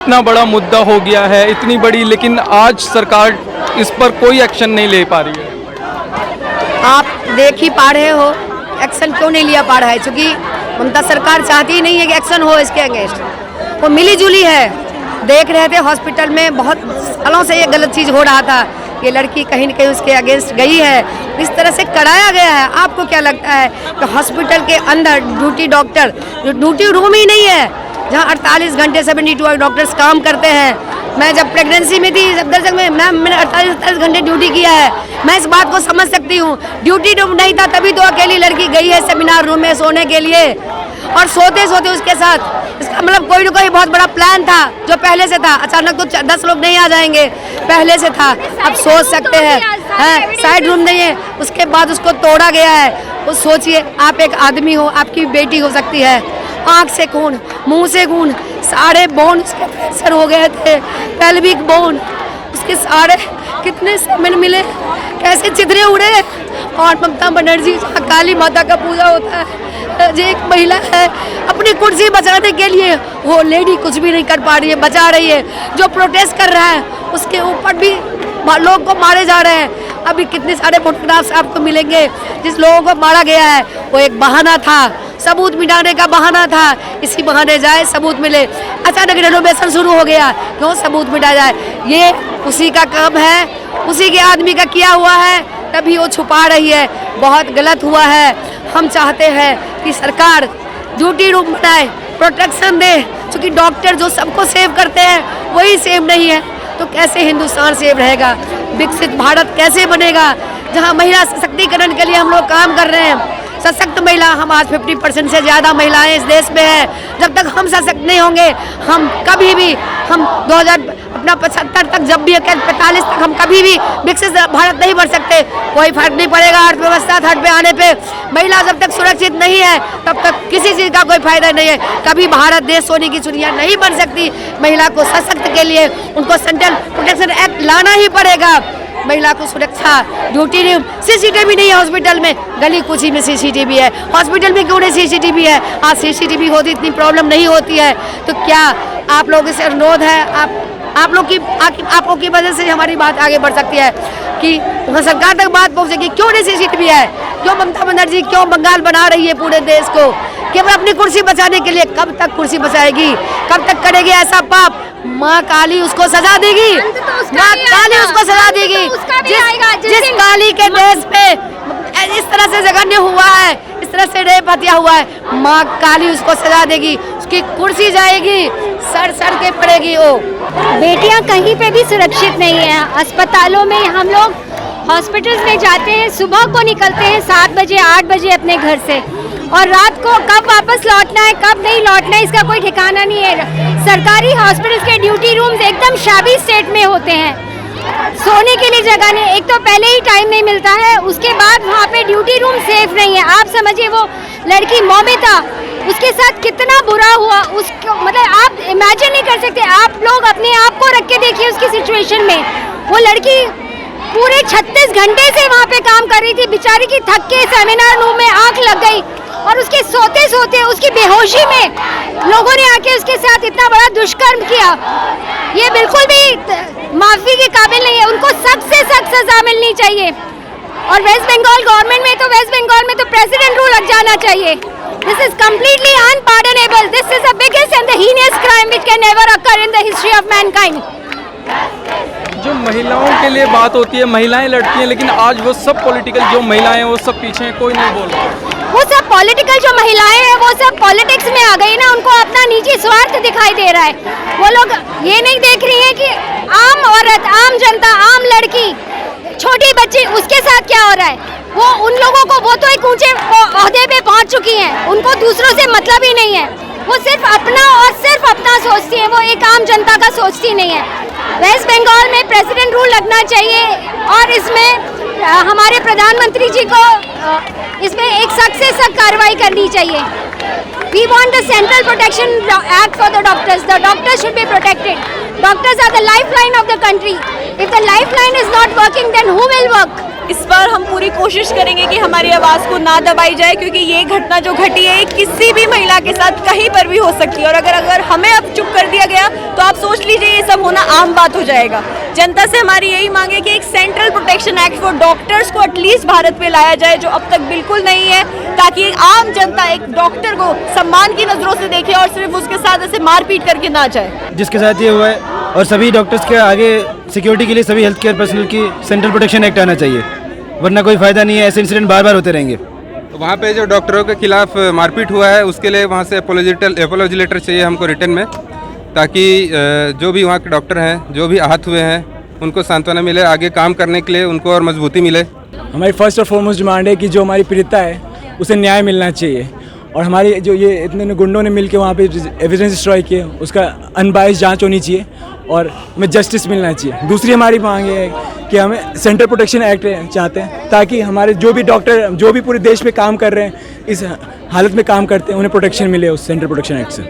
इतना बड़ा मुद्दा हो गया है, इतनी बड़ी, लेकिन आज सरकार इस पर कोई एक्शन नहीं ले पा रही है। आप देख ही पा रहे हो, एक्शन क्यों नहीं लिया पा रहा है? क्योंकि ममता सरकार चाहती ही नहीं है कि एक्शन हो इसके अगेंस्ट। वो मिली जुली है। देख रहे थे हॉस्पिटल में बहुत सालों से ये गलत चीज़ हो रहा था, ये लड़की कहीं न कहीं उसके अगेंस्ट गई है, इस तरह से कराया गया है। आपको क्या लगता है कि हॉस्पिटल के अंदर ड्यूटी डॉक्टर, जो ड्यूटी रूम ही नहीं है जहाँ 48 घंटे 72 डॉक्टर्स काम करते हैं। मैं जब प्रेगनेंसी में थी सफदरजंग में, मैंने 48 घंटे ड्यूटी किया है। मैं इस बात को समझ सकती हूँ। ड्यूटी रूम नहीं था तभी तो अकेली लड़की गई है सेमिनार रूम में सोने के लिए, और सोते सोते उसके साथ, इसका मतलब कोई ना कोई बहुत बड़ा प्लान था जो पहले से था। अचानक तो 10 लोग नहीं आ जाएंगे, पहले से था। आप सोच सकते हैं, साइड रूम नहीं है, उसके बाद उसको तोड़ा गया है। वो सोचिए, आप एक आदमी हो, आपकी बेटी हो सकती है, आँख से खून, मुंह से खून, सारे बोन उसके फ्रैक्चर हो गए थे, पेल्विक बोन, उसके सारे कितने सेमेन मिले, कैसे चितरे उड़े। और ममता बनर्जी, जहाँ काली माता का पूजा होता है, जो एक महिला है अपनी कुर्सी बचाने के लिए, वो लेडी कुछ भी नहीं कर पा रही है, बचा रही है। जो प्रोटेस्ट कर रहा है उसके ऊपर भी लोग को मारे जा रहे हैं। अभी कितने सारे फोटोग्राफ्स आपको मिलेंगे जिस लोगों को मारा गया है। वो एक बहाना था, सबूत मिटाने का बहाना था, इसी बहाने जाए सबूत मिले। अचानक रेनोवेशन शुरू हो गया, क्यों सबूत मिटाया जाए? ये उसी का काम है, उसी के आदमी का किया हुआ है, तभी वो छुपा रही है। बहुत गलत हुआ है। हम चाहते हैं कि सरकार ड्यूटी रूम बनाए, प्रोटेक्शन दे, क्योंकि डॉक्टर जो सबको सेव करते हैं वही सेव नहीं है तो कैसे हिंदुस्तान सेव रहेगा? विकसित भारत कैसे बनेगा जहां महिला सशक्तिकरण के लिए हम लोग काम कर रहे हैं? सशक्त महिला, हम आज 50% से ज़्यादा महिलाएं इस देश में हैं। जब तक हम सशक्त नहीं होंगे, हम कभी भी, हम 2075 तक, जब भी 45 तक, हम कभी भी विकसित भारत नहीं बन सकते। कोई फर्क नहीं पड़ेगा अर्थव्यवस्था थर्ड पे आने पे। महिला जब तक सुरक्षित नहीं है तब तक किसी चीज़ का कोई फायदा नहीं है। कभी भारत देश सोने की चिड़िया नहीं बन सकती। महिला को सशक्त के लिए उनको सेंट्रल प्रोटेक्शन एक्ट लाना ही पड़ेगा। महिला को सुरक्षा, ड्यूटी रूम, सीसीटीवी नहीं है हॉस्पिटल में, गली कुची में सीसीटीवी है, हॉस्पिटल में क्यों नहीं सीसीटीवी है? आज सीसीटीवी होती इतनी प्रॉब्लम नहीं होती है। तो क्या आप लोगों से अनुरोध है, आप लोगों की वजह से हमारी बात आगे बढ़ सकती है कि सरकार तक बात पहुंचेगी। क्यों नहीं सीसीटीवी है? क्यों ममता बनर्जी, क्यों बंगाल बना रही है पूरे देश को केवल अपनी कुर्सी बचाने के लिए? कब तक कुर्सी बचाएगी? कब तक करेगी ऐसा पाप? माँ काली उसको सजा देगी, माँ काली उसको सजा देगी। जिस काली के देश पे इस तरह से जघन्य हुआ है, इस तरह से रेप हत्या हुआ है, माँ काली उसको सजा देगी, उसकी कुर्सी जाएगी, सर के पड़ेगी। वो बेटियां कहीं पे भी सुरक्षित नहीं है। अस्पतालों में हम लोग हॉस्पिटल्स में जाते हैं, सुबह को निकलते हैं 7 बजे 8 बजे अपने घर से, और रात को कब वापस लौटना है कब नहीं लौटना है इसका कोई ठिकाना नहीं है। सरकारी हॉस्पिटल्स के ड्यूटी रूम्स एकदम शाबी स्टेट में होते हैं, सोने के लिए जगह नहीं, एक तो पहले ही टाइम नहीं मिलता है, उसके बाद वहाँ पे ड्यूटी रूम सेफ नहीं है। आप समझिए वो लड़की मौमिता, उसके साथ कितना बुरा हुआ, उसको मतलब आप इमेजिन नहीं कर सकते। आप लोग अपने आप को रख के देखिए उसकी सिचुएशन में। वो लड़की पूरे 36 घंटे से वहाँ पे काम कर रही थी, बेचारी की थक के सेमिनार रूम में आँख लग गई, और उसके सोते सोते उसकी बेहोशी में लोगों ने आके उसके साथ इतना बड़ा दुष्कर्म किया। ये बिल्कुल भी माफी के काबिल नहीं है। उनको सख्त से सख्त सजा मिलनी चाहिए। और वेस्ट बंगाल गवर्नमेंट में तो, वेस्ट बंगाल में तो प्रेसिडेंट रूल लग जाना चाहिए। This is completely unpardonable. This is the biggest and the heinous crime which can never occur in the history of Mankind. जो महिलाओं के लिए बात होती है, महिलाएं लड़ती हैं, लेकिन आज वो सब पॉलिटिकल जो महिलाएं हैं वो सब पीछे हैं, कोई नहीं बोल रहा। वो सब पॉलिटिकल जो महिलाएं हैं वो सब पॉलिटिक्स में आ गई ना, उनको अपना निजी स्वार्थ दिखाई दे रहा है। वो लोग ये नहीं देख रही हैं कि आम औरत, आम जनता, आम लड़की, छोटी बच्ची, उसके साथ क्या हो रहा है। वो उन लोगों को, वो तो एक ऊंचे ओहदे पे पहुंच चुकी हैं, उनको दूसरों से मतलब ही नहीं है। वो सिर्फ अपना और सिर्फ अपना सोचती है, वो एक आम जनता का सोचती नहीं है। वेस्ट बंगाल में प्रेसिडेंट रूल लगना चाहिए, और इसमें हमारे प्रधानमंत्री जी को इसमें एक सख्त से सख्त कार्रवाई करनी चाहिए। We want the Central Protection Act for the doctors. The doctors should be protected. Doctors are the lifeline of the country. If the lifeline is not working, then who will work? इस बार हम पूरी कोशिश करेंगे कि हमारी आवाज़ को ना दबाई जाए, क्योंकि ये घटना जो घटी है किसी भी महिला के साथ कहीं पर भी हो सकती है। और अगर हमें अब चुप कर दिया गया तो आप सोच लीजिए ये सब होना आम बात हो जाएगा। जनता से हमारी यही मांग है कि एक central protection act for doctors को एटलीस्ट भारत पे लाया जाए, जो अब तक बिल्कुल नहीं है, ताकि आम जनता एक डॉक्टर को सम्मान की नज़रों से देखे और सिर्फ उसके साथ ऐसे मारपीट करके ना जाए। जिसके साथ ये हुआ है, और सभी डॉक्टर्स के आगे सिक्योरिटी के लिए सभी हेल्थ केयर पर्सनल की सेंट्रल प्रोटेक्शन एक्ट आना चाहिए, वरना कोई फ़ायदा नहीं है, ऐसे इंसिडेंट बार बार होते रहेंगे। वहाँ पे जो डॉक्टरों के खिलाफ मारपीट हुआ है उसके लिए वहाँ से एपोलॉजी लेटर चाहिए हमको रिटर्न में, ताकि जो भी वहाँ के डॉक्टर हैं जो भी आहत हुए हैं उनको सांत्वना मिले, आगे काम करने के लिए उनको और मजबूती मिले। हमारी फर्स्ट और फॉरमोस्ट डिमांड है कि जो हमारी पीड़िता है उसे न्याय मिलना चाहिए, और हमारी जो ये इतने गुंडों ने मिलकर वहाँ पे एविडेंस डिस्ट्रॉय किए उसका अनबाइस जांच होनी चाहिए और हमें जस्टिस मिलना चाहिए। दूसरी हमारी मांग है कि हमें सेंट्रल प्रोटेक्शन एक्ट चाहते हैं, ताकि हमारे जो भी डॉक्टर जो भी पूरे देश में काम कर रहे हैं, इस हालत में काम करते हैं, उन्हें प्रोटेक्शन मिले उस सेंट्रल प्रोटेक्शन एक्ट से।